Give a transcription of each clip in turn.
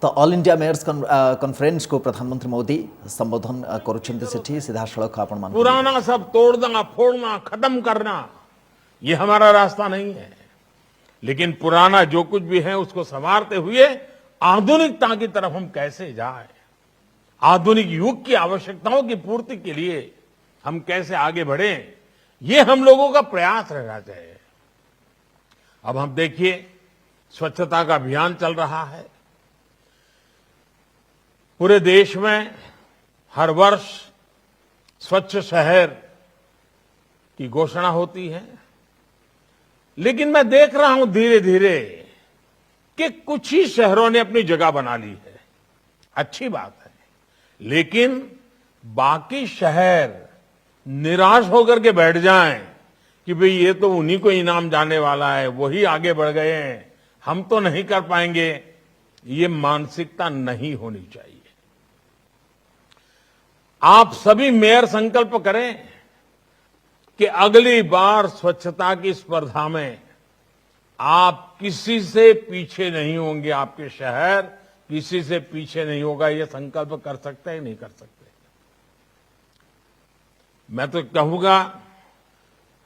तो all India Myers conference को प्रधानमंत्री मोदी संबोधन करुछन्ति सेठी सीधासळख आपण मान पुराना सब तोड़ना फोड़ना खत्म करना ये हमारा रास्ता नहीं है, लेकिन पुराना जो कुछ भी है उसको संवारते हुए आधुनिकता की तरफ हम कैसे जाएं, आधुनिक युग की आवश्यकताओं की पूर्ति के लिए हम कैसे आगे बढ़ें, ये हम लोगों का प्रयास रहना चाहिए। अब हम देखिए स्वच्छता का अभियान चल रहा है पूरे देश में। हर वर्ष स्वच्छ शहर की घोषणा होती है, लेकिन मैं देख रहा हूं धीरे धीरे कि कुछ ही शहरों ने अपनी जगह बना ली है। अच्छी बात है, लेकिन बाकी शहर निराश होकर के बैठ जाएं कि भाई ये तो उन्हीं को इनाम जाने वाला है, वही आगे बढ़ गए हैं, हम तो नहीं कर पाएंगे, ये मानसिकता नहीं होनी चाहिए। आप सभी मेयर संकल्प करें कि अगली बार स्वच्छता की स्पर्धा में आप किसी से पीछे नहीं होंगे, आपके शहर किसी से पीछे नहीं होगा। ये संकल्प कर सकते हैं नहीं कर सकते? मैं तो कहूंगा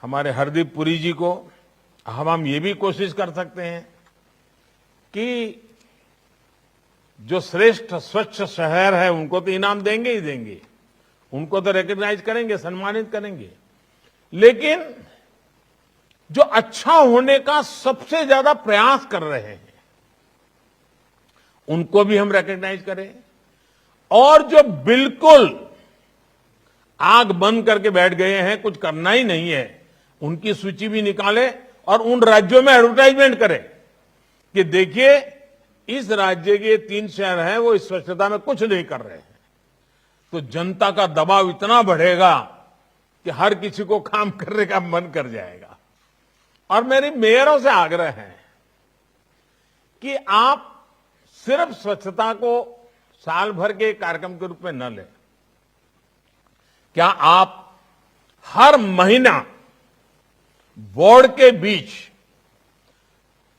हमारे हरदीप पुरी जी को, हम ये भी कोशिश कर सकते हैं कि जो श्रेष्ठ स्वच्छ शहर है उनको तो इनाम देंगे ही देंगे, उनको तो रिकॉग्नाइज करेंगे, सम्मानित करेंगे, लेकिन जो अच्छा होने का सबसे ज्यादा प्रयास कर रहे हैं उनको भी हम रिकॉग्नाइज करें, और जो बिल्कुल आग बंद करके बैठ गए हैं, कुछ करना ही नहीं है, उनकी सूची भी निकालें और उन राज्यों में एडवर्टाइजमेंट करें कि देखिए इस राज्य के 3 शहर हैं वो इस स्वच्छता में कुछ नहीं कर रहे हैं। तो जनता का दबाव इतना बढ़ेगा कि हर किसी को काम करने का मन कर जाएगा। और मेरी मेयरों से आग्रह है कि आप सिर्फ स्वच्छता को साल भर के कार्यक्रम के रूप में न लें। क्या आप हर महीना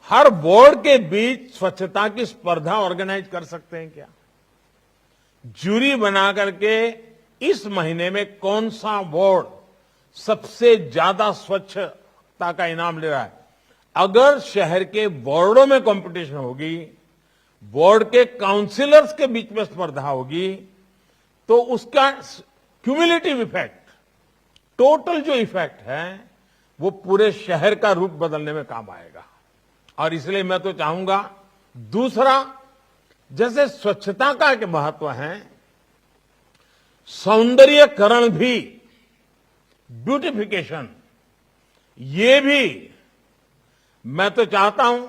हर बोर्ड के बीच स्वच्छता की स्पर्धा ऑर्गेनाइज कर सकते हैं क्या? जूरी बना करके इस महीने में कौन सा बोर्ड सबसे ज्यादा स्वच्छता का इनाम ले रहा है, अगर शहर के बोर्डों में कंपटीशन होगी, बोर्ड के काउंसिलर्स के बीच में स्पर्धा होगी, तो उसका क्यूमुलेटिव इफेक्ट, टोटल जो इफेक्ट है वो पूरे शहर का रूप बदलने में काम आएगा। और इसलिए मैं तो चाहूंगा, दूसरा, जैसे स्वच्छता का एक महत्व है, सौंदर्यकरण भी, ब्यूटिफिकेशन, ये भी मैं तो चाहता हूं।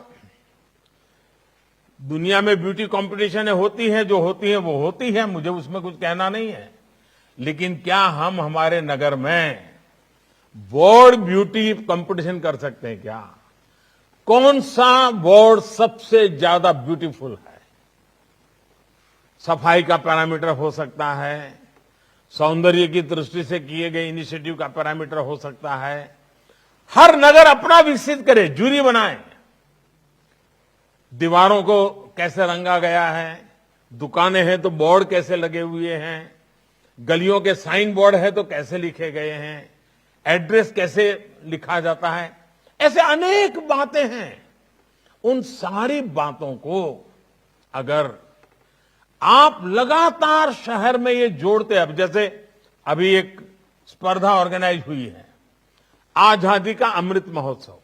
दुनिया में ब्यूटी कंपटीशन होती है, जो होती है वो होती है, मुझे उसमें कुछ कहना नहीं है, लेकिन क्या हम हमारे नगर में बोर्ड ब्यूटी कंपटीशन कर सकते हैं क्या? कौन सा बोर्ड सबसे ज्यादा ब्यूटीफुल है? सफाई का पैरामीटर हो सकता है, सौंदर्य की दृष्टि से किए गए इनिशिएटिव का पैरामीटर हो सकता है। हर नगर अपना विकसित करे, जूरी बनाए, दीवारों को कैसे रंगा गया है, दुकानें हैं तो बोर्ड कैसे लगे हुए हैं, गलियों के साइन बोर्ड है तो कैसे लिखे गए हैं, एड्रेस कैसे लिखा जाता है, ऐसे अनेक बातें हैं। उन सारी बातों को अगर आप लगातार शहर में ये जोड़ते, अब जैसे अभी एक स्पर्धा ऑर्गेनाइज हुई है, आजादी का अमृत महोत्सव।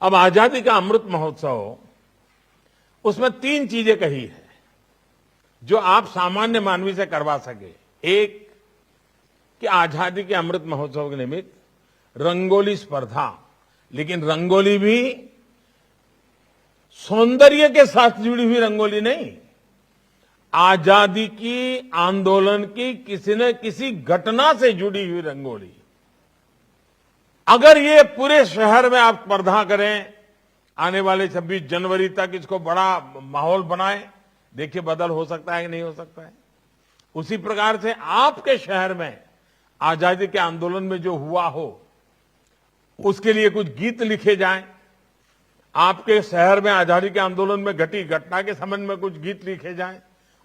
अब आजादी का अमृत महोत्सव, उसमें 3 चीजें कही है जो आप सामान्य मानवी से करवा सके। एक, कि आजादी के अमृत महोत्सव के निमित्त रंगोली स्पर्धा, लेकिन रंगोली भी सौंदर्य के साथ जुड़ी हुई रंगोली नहीं, आजादी की आंदोलन की किसी न किसी घटना से जुड़ी हुई रंगोली। अगर ये पूरे शहर में आप स्पर्धा करें, आने वाले 26 जनवरी तक इसको बड़ा माहौल बनाए, देखिए बदल हो सकता है कि नहीं हो सकता है। उसी प्रकार से आपके शहर में आजादी के आंदोलन में जो हुआ हो, उसके लिए कुछ गीत लिखे जाएं, आपके शहर में आजादी के आंदोलन में घटी घटना के संबंध में कुछ गीत लिखे जाएं,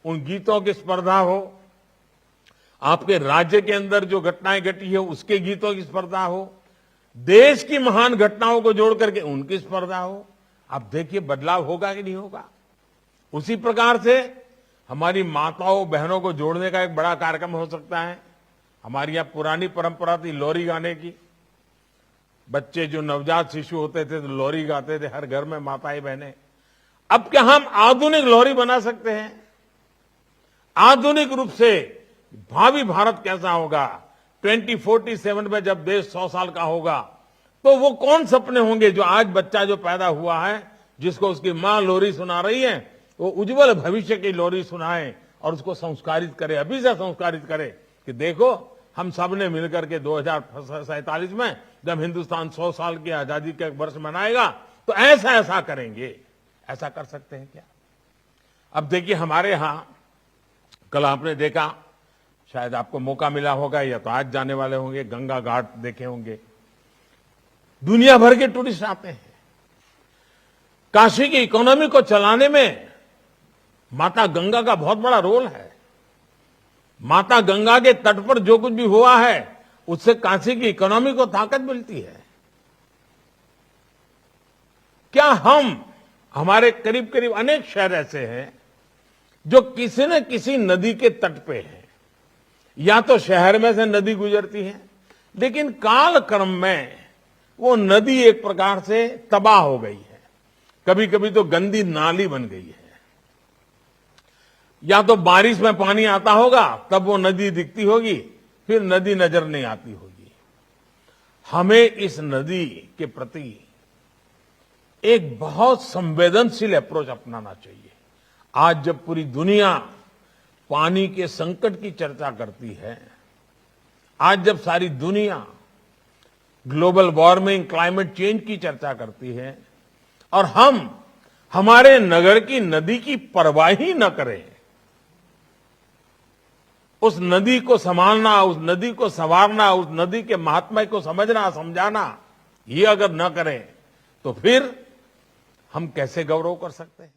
उन गीतों की स्पर्धा हो। आपके राज्य के अंदर जो घटनाएं घटी है उसके गीतों की स्पर्धा हो। देश की महान घटनाओं को जोड़ करके उनकी स्पर्धा हो। आप देखिए बदलाव होगा कि नहीं होगा। उसी प्रकार से हमारी माताओं बहनों को जोड़ने का एक बड़ा कार्यक्रम हो सकता है। हमारी यहां पुरानी परंपरा थी लोरी गाने की। बच्चे जो नवजात शिशु होते थे तो लोरी गाते थे हर घर में माताएं बहनें। अब क्या हम आधुनिक लोरी बना सकते हैं? आधुनिक रूप से भावी भारत कैसा होगा? 2047 में जब देश 100 साल का होगा तो वो कौन सपने होंगे जो आज बच्चा जो पैदा हुआ है, जिसको उसकी मां लोरी सुना रही है, वो उज्जवल भविष्य की लोरी सुनाए और उसको संस्कारित करे, अभी से संस्कारित करे कि देखो हम सब ने मिलकर के 2047 में जब हिंदुस्तान 100 साल की आजादी का वर्ष मनाएगा तो ऐसा ऐसा करेंगे। ऐसा कर सकते हैं क्या? अब देखिए हमारे यहां कल आपने देखा, शायद आपको मौका मिला होगा या तो आज जाने वाले होंगे, गंगा घाट देखे होंगे। दुनिया भर के टूरिस्ट आते हैं। काशी की इकोनॉमी को चलाने में माता गंगा का बहुत बड़ा रोल है। माता गंगा के तट पर जो कुछ भी हुआ है उससे काशी की इकोनॉमी को ताकत मिलती है। क्या हमारे करीब करीब अनेक शहर ऐसे हैं जो किसी न किसी नदी के तट पे हैं, या तो शहर में से नदी गुजरती है, लेकिन काल क्रम में वो नदी एक प्रकार से तबाह हो गई है। कभी कभी तो गंदी नाली बन गई है। या तो बारिश में पानी आता होगा तब वो नदी दिखती होगी, फिर नदी नजर नहीं आती होगी। हमें इस नदी के प्रति एक बहुत संवेदनशील अप्रोच अपनाना चाहिए। आज जब पूरी दुनिया पानी के संकट की चर्चा करती है, आज जब सारी दुनिया ग्लोबल वार्मिंग, क्लाइमेट चेंज की चर्चा करती है और हम हमारे नगर की नदी की परवाह ही न करें, उस नदी को संभालना, उस नदी को संवारना, उस नदी के महात्म्य को समझना समझाना, ये अगर न करें तो फिर हम कैसे गौरव कर सकते हैं?